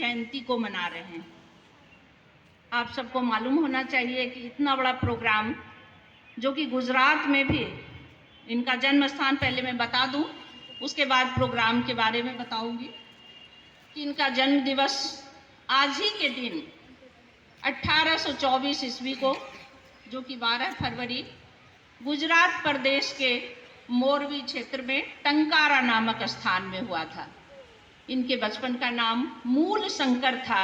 जयंती को मना रहे हैं। आप सबको मालूम होना चाहिए कि इतना बड़ा प्रोग्राम, जो कि गुजरात में भी, इनका जन्म स्थान पहले मैं बता दूं, उसके बाद प्रोग्राम के बारे में बताऊंगी कि इनका जन्म दिवस आज ही के दिन 1824 ईस्वी को, जो कि 12 फरवरी, गुजरात प्रदेश के मोरबी क्षेत्र में टंकारा नामक स्थान में हुआ था। इनके बचपन का नाम मूल शंकर था।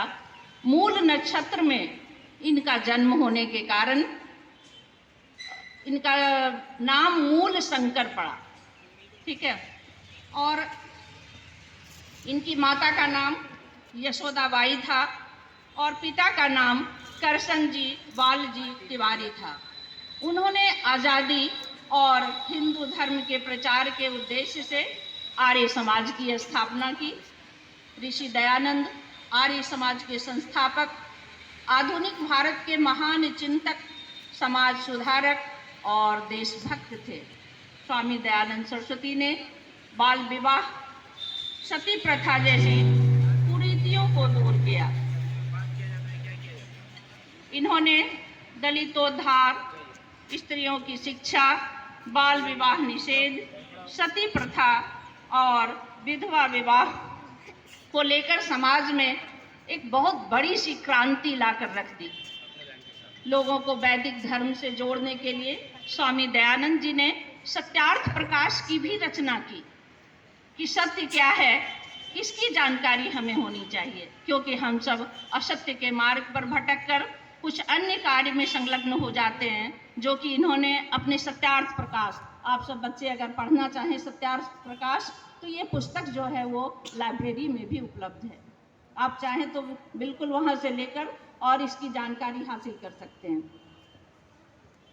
मूल नक्षत्र में इनका जन्म होने के कारण इनका नाम मूल शंकर पड़ा। ठीक है। और इनकी माता का नाम यशोदाबाई था और पिता का नाम करशन जी बालजी तिवारी था। उन्होंने आज़ादी और हिंदू धर्म के प्रचार के उद्देश्य से आर्य समाज की स्थापना की। ऋषि दयानंद आर्य समाज के संस्थापक, आधुनिक भारत के महान चिंतक, समाज सुधारक और देशभक्त थे। स्वामी दयानंद सरस्वती ने बाल विवाह, सती प्रथा जैसी कुरीतियों को दूर किया। इन्होंने दलितोद्धार, स्त्रियों की शिक्षा, बाल विवाह निषेध, सती प्रथा और विधवा विवाह को लेकर समाज में एक बहुत बड़ी सी क्रांति लाकर रख दी। लोगों को वैदिक धर्म से जोड़ने के लिए स्वामी दयानंद जी ने सत्यार्थ प्रकाश की भी रचना की कि सत्य क्या है, इसकी जानकारी हमें होनी चाहिए, क्योंकि हम सब असत्य के मार्ग पर भटक कर कुछ अन्य कार्य में संलग्न हो जाते हैं, जो कि इन्होंने अपने सत्यार्थ प्रकाश, आप सब बच्चे अगर पढ़ना चाहें सत्यार्थ प्रकाश, तो ये पुस्तक जो है वो लाइब्रेरी में भी उपलब्ध है। आप चाहें तो बिल्कुल वहाँ से लेकर और इसकी जानकारी हासिल कर सकते हैं।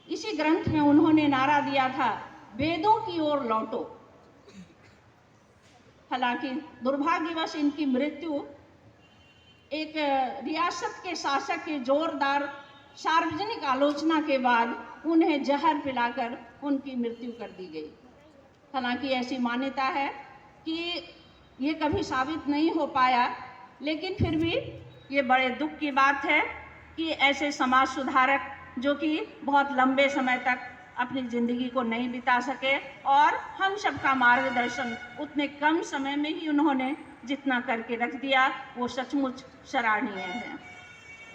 इसी ग्रंथ में उन्होंने नारा दिया था, वेदों की ओर लौटो। हालांकि दुर्भाग्यवश इनकी मृत्यु एक रियासत के शासक के जोरदार सार्वजनिक आलोचना के बाद उन्हें जहर पिलाकर उनकी मृत्यु कर दी गई। हालांकि ऐसी मान्यता है कि ये कभी साबित नहीं हो पाया, लेकिन फिर भी ये बड़े दुख की बात है कि ऐसे समाज सुधारक जो कि बहुत लंबे समय तक अपनी ज़िंदगी को नहीं बिता सके और हम सबका मार्गदर्शन उतने कम समय में ही उन्होंने जितना करके रख दिया, वो सचमुच सराहनीय है।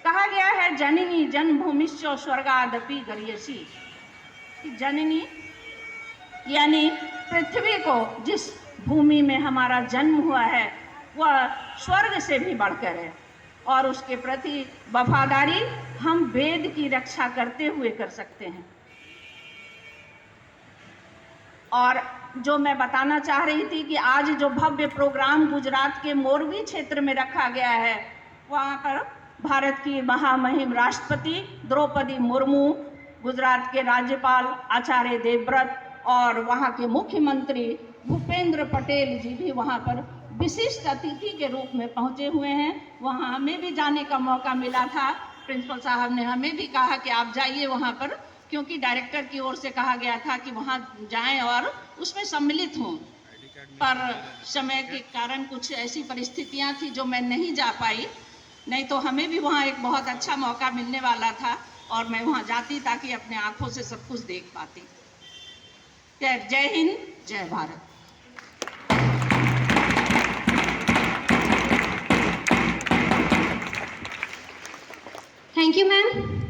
कहा गया है, जननी जन्मभूमिश्च स्वर्गादपि गरीयसी। जननी यानी पृथ्वी को, जिस भूमि में हमारा जन्म हुआ है, वह स्वर्ग से भी बढ़कर है और उसके प्रति वफादारी हम वेद की रक्षा करते हुए कर सकते हैं। और जो मैं बताना चाह रही थी कि आज जो भव्य प्रोग्राम गुजरात के मोरबी क्षेत्र में रखा गया है, वहाँ पर भारत की महामहिम राष्ट्रपति द्रौपदी मुर्मू, गुजरात के राज्यपाल आचार्य देवव्रत और वहाँ के मुख्यमंत्री भूपेंद्र पटेल जी भी वहाँ पर विशिष्ट अतिथि के रूप में पहुँचे हुए हैं। वहाँ हमें भी जाने का मौका मिला था। प्रिंसिपल साहब ने हमें भी कहा कि आप जाइए वहाँ पर, क्योंकि डायरेक्टर की ओर से कहा गया था कि वहाँ जाएं और उसमें सम्मिलित हों, पर समय के कारण कुछ ऐसी परिस्थितियाँ थी जो मैं नहीं जा पाई, नहीं तो हमें भी वहाँ एक बहुत अच्छा मौका मिलने वाला था और मैं वहाँ जाती ताकि अपने आँखों से सब कुछ देख पाती। जय हिंद, जय भारत। Thank you ma'am.